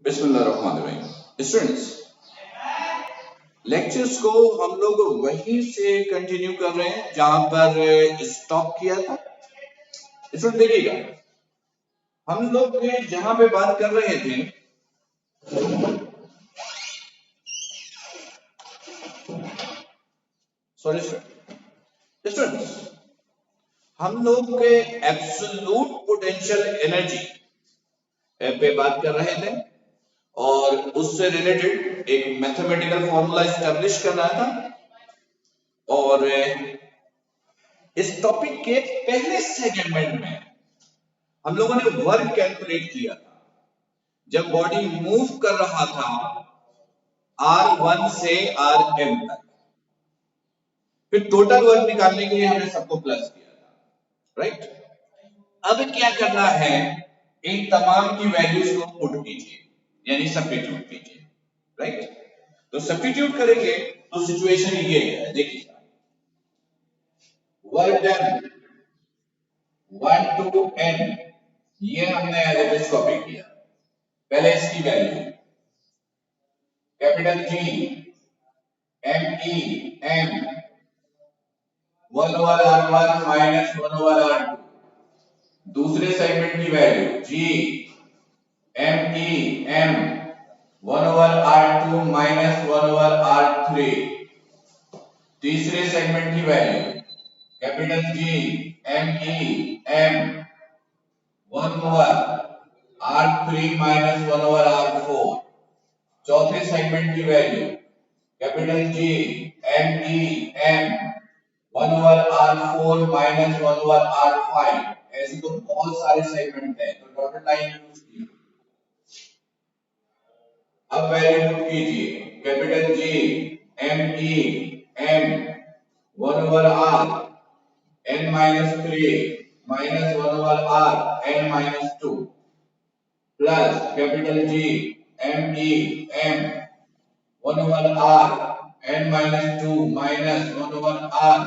बिस्मिल्लाहिर्रहमानिर्रहीम। Students, lectures को हम लोग वहीं से कंटिन्यू कर रहे हैं जहां पर स्टॉप किया था। स्टूडेंट देखिएगा, हम लोग जहां पे बात कर रहे थे, सॉरी स्टूडेंट्स, हम लोग के एब्सोल्यूट पोटेंशियल एनर्जी पे बात कर रहे थे और उससे रिलेटेड एक मैथमेटिकल फॉर्मूला एस्टेब्लिश करना था। और इस टॉपिक के पहले सेगमेंट में हम लोगों ने वर्क कैलकुलेट किया था जब बॉडी मूव कर रहा था R1 से Rm तक। फिर टोटल वर्क निकालने के लिए हमने सबको प्लस किया था, राइट। अब क्या करना है, इन तमाम की वैल्यूज को पुट कीजिए, यानी सब्स्टिट्यूट कीजिए, राइट। तो सब्स्टिट्यूट करेंगे तो सिचुएशन ये है, देखिए वर्क डन 1 to n, ये हमने एज इट इज कॉपी किया। पहले इसकी value capital G M E M 1 over R1 minus 1 over R2। दूसरे सेगमेंट की value G M E M 1 over R2 minus 1 over R3। तीसरे सेगमेंट की value capital G M E M 1 over R3 minus 1 over R4। चौथे segment की value capital G M E M 1 over R4 minus 1 over R5। ऐसी तो बहुत सारे segment हैं, तो डॉटेड लाइन यूज की। अब वैल्यू पुट कीजिए, capital G M E M 1 over R n minus 3 minus 1 over R n minus 2 plus capital G M E M 1 over R n minus 2 minus 1 over R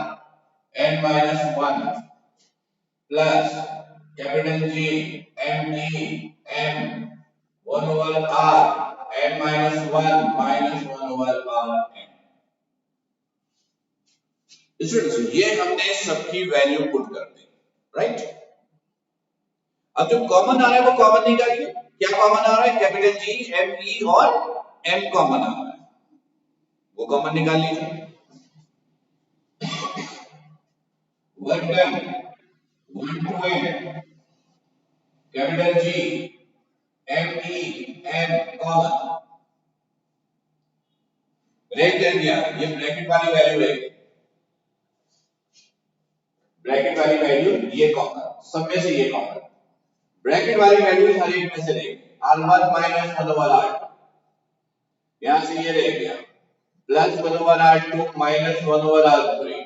n minus 1 plus capital G M E M 1 over R n minus 1 minus 1 over R n। Students, ये हमने सबकी value put कर दी, right. अब जो common आ रहा है वो कॉमन निकालिए। क्या कॉमन आ रहा है? कैपिटल G M E और M कॉमन आ रहा है, वो कॉमन निकाल लीजिए। Work done 1 to n capital G M E M common break दे दिया, ये ब्रैकेट वाली वैल्यू रहेगी, ब्रैकेट वाली वैल्यू ये कॉमन, सब में से ये कॉमन, ब्रैकेट वाली वैल्यू हर एक में से रहेगी। R1 minus 1 over R2, यहां से ये रह गया, plus 1 over R2 minus 1 over R3,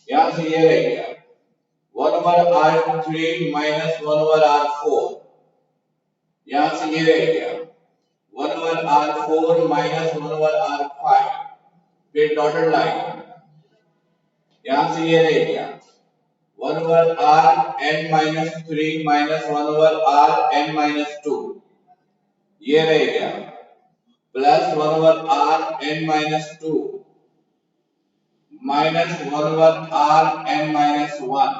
यहां से ये रह गया 1 over R3 minus 1 over R4, यहां से ये रह गया 1 over R4 minus 1 over R5। फिर डॉटेड लाइन, यहां से ये रह गया 1 over R n minus 3 minus 1 over R n minus 2, ये रह गया plus 1 over R n minus 2 minus 1 over R n minus 1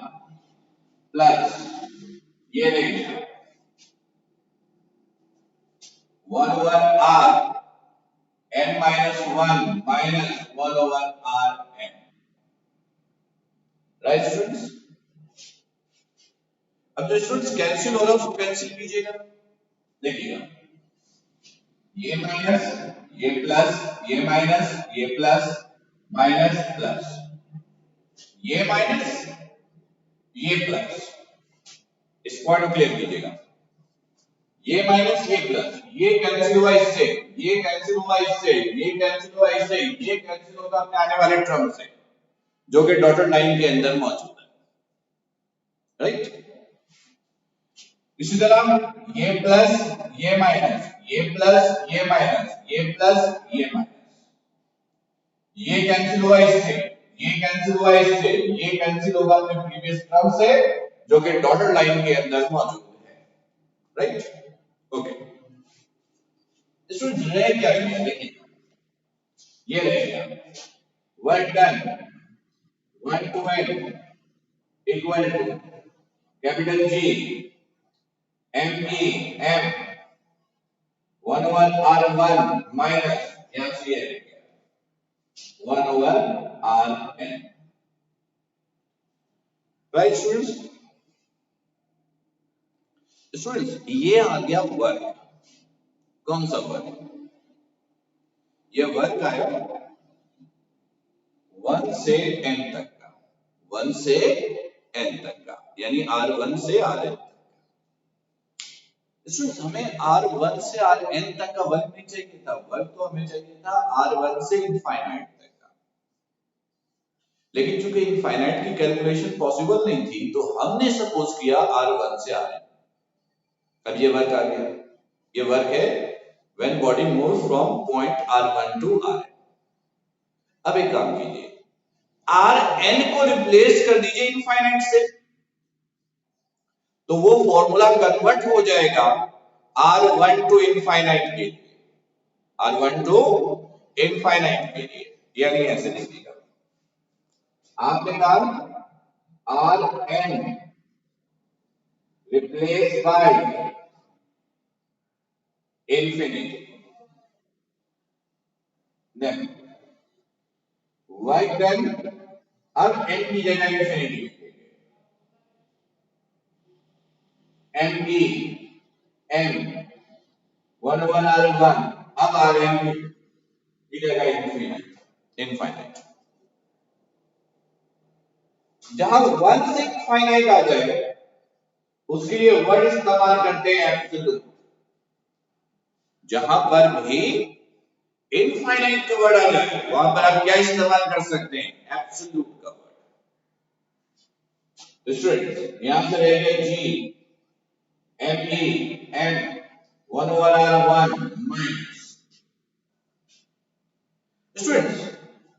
plus ये रह गया 1 over R n minus 1 minus 1 over R n, right students. अब जो स्टूडेंट्स कैंसिल हो रहा है उसको कैंसिल कीजिएगा। देखिएगा, ये माइनस ये प्लस, ये माइनस ये प्लस, माइनस प्लस, ये माइनस ये प्लस, इस पॉइंट को क्लियर कीजिएगा। ये माइनस ये प्लस, ये कैंसिल हुआ इससे, ये कैंसिल हुआ इससे, ये कैंसिल हुआ इससे, ये कैंसिल होगा अपने आने वाले टर्म से जो कि डॉटेड लाइन के अंदर मौजूद है, राइट। इसी तरह ये प्लस ये माइनस, ये प्लस ये माइनस, ये प्लस ये माइनस, ये कैंसिल हुआ इससे, ये कैंसिल हुआ इससे, ये कैंसिल होगा अपने प्रीवियस टर्म से जो कि डॉटेड लाइन के अंदर मौजूद है, राइट। ओके, इसमें रह क्या गया, देखिए ये रहेगा work done 1 to n equal to capital G M E M 1 over r1 minus यहाँ से ये 1 over rn, right students. Students ये आ गया वर्क, कौन सा वर्क, ये वर्क आया 1 से n तक का, 1 से n तक का, यानी r1 से rn। स्टूडेंट्स हमें r1 से rn तक का वर्क नहीं चाहिए था, वर्क तो हमें चाहिए था r1 से इनफाइनाइट तक का, लेकिन चूंकि इनफाइनाइट की कैलकुलेशन पॉसिबल नहीं थी तो हमने सपोज किया r1 से rn। अब ये वर्क आ गया, ये वर्क है when body moves from point r1 to rn। अब एक काम कीजिए, rn को रिप्लेस कर दीजिए इनफाइनाइट से, तो वो फॉर्मूला कन्वर्ट हो जाएगा r1 टू इनफाइनाइट के लिए, r1 टू इनफाइनाइट के लिए, यानी ऐसे लिखिएगा आपने कहा rn replace by infinity, then work done, अब n की जगह infinity m e m 1 over r1, अब rn की जगह इनफाइनाइट, जहां 1 से इनफाइनाइट आ जाए उसके लिए वर्ड इस्तेमाल करते हैं एब्सोल्यूट, जहां पर भी इनफाइनाइट का वर्ड आ जाए वहां पर आप क्या इस्तेमाल कर सकते हैं, एब्सोल्यूट का वर्ड। स्टूडेंट्स यहां से रहेगा G M E M 1 over r1 minus, students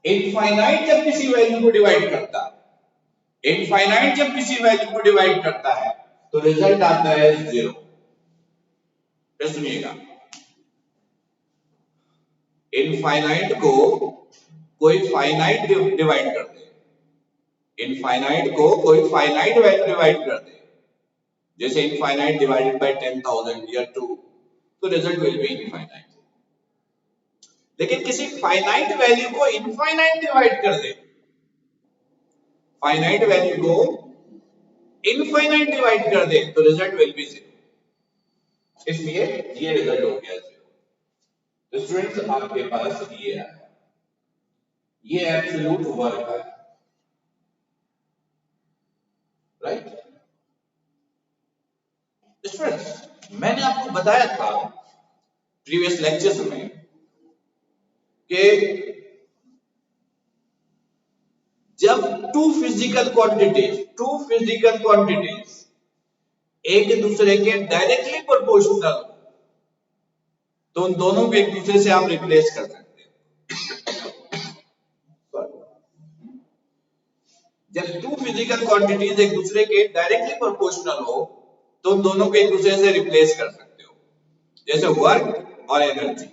infinite जब किसी वैल्यू को डिवाइड करता है, इनफाइनाइट जब किसी वैल्यू को डिवाइड करता है तो रिजल्ट आता है 0। फिर सुनिएगा, इनफाइनाइट को कोई फाइनाइट डिवाइड कर दे, इनफाइनाइट को कोई फाइनाइट वैल्यू डिवाइड कर दे, जैसे इनफाइनाइट डिवाइडेड बाय 10,000 या 2, तो रिजल्ट विल बी इनफाइनाइट। लेकिन किसी फाइनाइट वैल्यू को इनफाइनाइट डिवाइड कर दे, फाइनाइट वैल्यू को इनफाइनाइट डिवाइड कर दे तो रिजल्ट विल बी 0, इसलिए ये रिजल्ट हो गया 0। तो स्टूडेंट्स आपके पास ये है, ये एब्सोल्यूट वर्क है, राइट। स्टूडेंट्स मैंने आपको बताया था प्रीवियस लेक्चर्स में कि जब टू फिजिकल क्वांटिटीज एक दूसरे के डायरेक्टली प्रोपोर्शनल तो उन दोनों को एक दूसरे से आप रिप्लेस कर सकते हैं। जब टू फिजिकल क्वांटिटीज एक दूसरे के डायरेक्टली प्रोपोर्शनल हो तो उन दोनों को एक दूसरे से रिप्लेस कर सकते हो, जैसे वर्क और एनर्जी।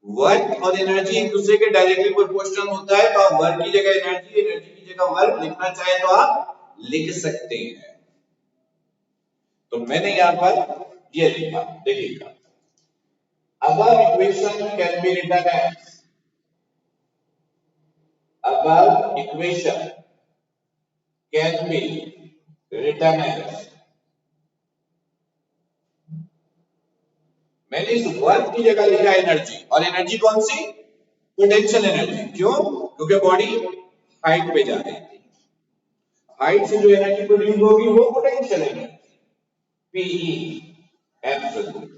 वर्क और एनर्जी एक दूसरे के डायरेक्टली प्रोपोर्शनल होता है तो आप वर्क की जगह एनर्जी, एनर्जी की जगह वर्क लिखना चाहे तो आप लिख सकते हैं। तो मैंने यहां पर ये लिखा, देखिएगा above equation can be written as, above equation can be written as, मैंने इस वर्क की जगह लिखा एनर्जी, और एनर्जी कौन सी, पोटेंशियल एनर्जी। क्यों, क्योंकि बॉडी हाइट पे जा रही थी, हाइट से जो एनर्जी प्रोड्यूस होगी वो potential energy, PE absolute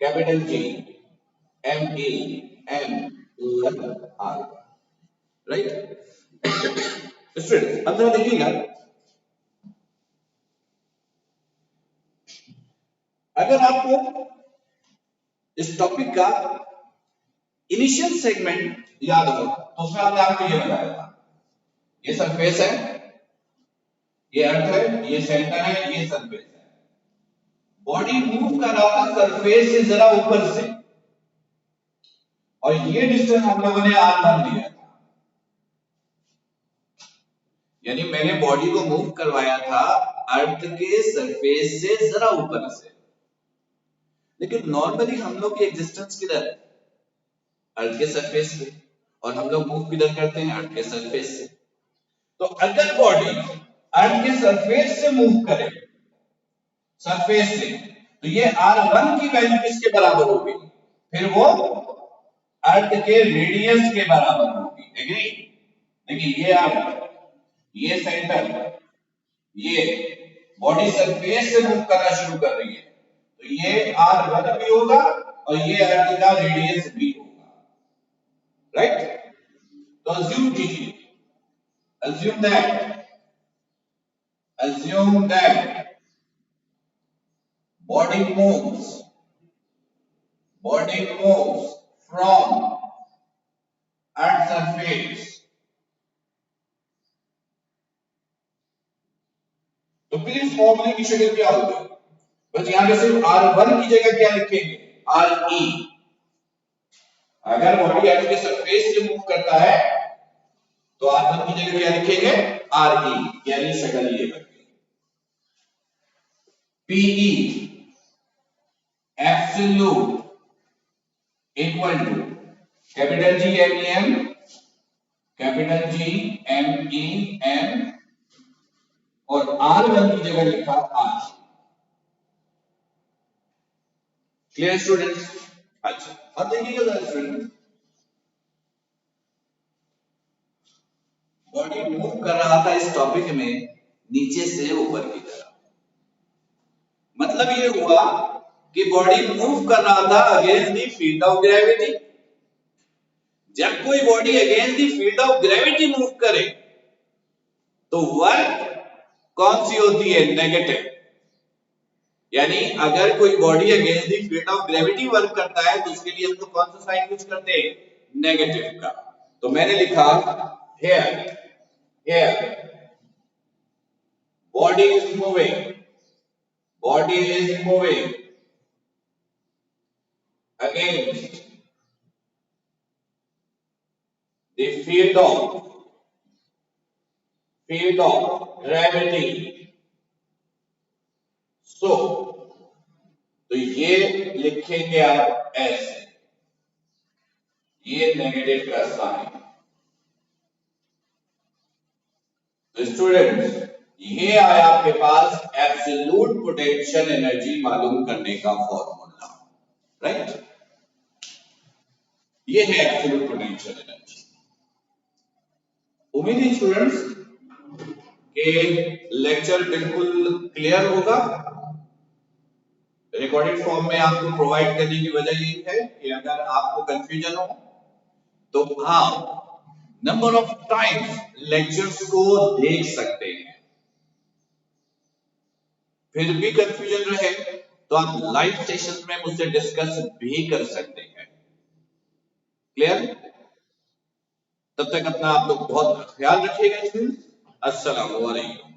capital G M E M R, right. Students अब जरा देखिएगा, अगर आपको इस टॉपिक का इनिशियल सेगमेंट याद हो तो उसमें हमने आपको ये बताया था, ये सरफेस है, ये अर्थ है, ये सेंटर है, ये सरफेस है। बॉडी मूव कर रहा था सरफेस से जरा ऊपर से, और ये डिस्टेंस हम लोगों ने R1 लिया था, यानी मैंने बॉडी को मूव करवाया था अर्थ के सरफेस से जरा ऊपर से। लेकिन नॉर्मली हम लोग की एग्जिस्टेंस किधर है? अर्थ के सरफेस पे, और हम लोग मूव किधर करते हैं? अर्थ के सरफेस से। तो अगर बॉडी अर्थ के सरफेस से मूव करे, सरफेस से, तो ये R1 की वैल्यू किसके बराबर होगी? फिर वो अर्थ के रेडियस के बराबर होगी। एग्री? देखिए ये अर्थ, ये सेंटर, ये बॉडी सरफेस से मूव करना शुरू कर रही है, तो ये R1 भी होगा और ये अर्थ का रेडियस भी होगा, राइट? तो अज्यूम कीजिए, assume that body moves from earth surface, तो फिर इस फॉर्मूले की शक्ल क्या होगी? बस यहां पे सिर्फ R1 की जगह क्या लिखेंगे? RE। अगर बॉडी अर्थ के सरफेस से मूव करता है तो R1 की जगह क्या लिखेंगे? RE, यानी शक्ल ये बन गई। PE absolute equal to capital G M E M, कैपिटल G M E M, और R1 की जगह लिखा R। Clear students? अच्छा, अब देखिएगा जरा स्टूडेंट, बॉडी मूव कर रहा था इस टॉपिक में नीचे से ऊपर की तरफ। मतलब ये हुआ कि बॉडी मूव कर रहा था against the field of gravity. जब कोई body against the field of gravity move करे तो वर्क कौन सी होती है? नेगेटिव। यानी अगर कोई body against the field of gravity work करता है तो उसके लिए हम तो कौन सा साइन यूज करते हैं? नेगेटिव का। तो मैंने लिखा here body is moving against the field of gravity, so तो ये लिखेंगे आप ऐसे, ये नेगेटिव का साइन। तो स्टूडेंट्स, ये आया आपके पास एब्सोल्यूट पोटेंशियल एनर्जी मालूम करने का फॉर्मूला, राइट? ये है एब्सोल्यूट पोटेंशियल एनर्जी। उम्मीद है स्टूडेंट्स कि लेक्चर बिल्कुल क्लियर होगा। रिकॉर्डेड फॉर्म में आपको प्रोवाइड करने की वजह यही है कि अगर आपको कंफ्यूजन हो तो आप नंबर ऑफ टाइम्स लेक्चर्स को देख सकते हैं। फिर भी कंफ्यूजन रहे तो आप लाइव सेशन में मुझसे डिस्कस भी कर सकते हैं। क्लियर? तब तक अपना आप लोग बहुत ख्याल रखिएगा। अस्सलाम वालेकुम।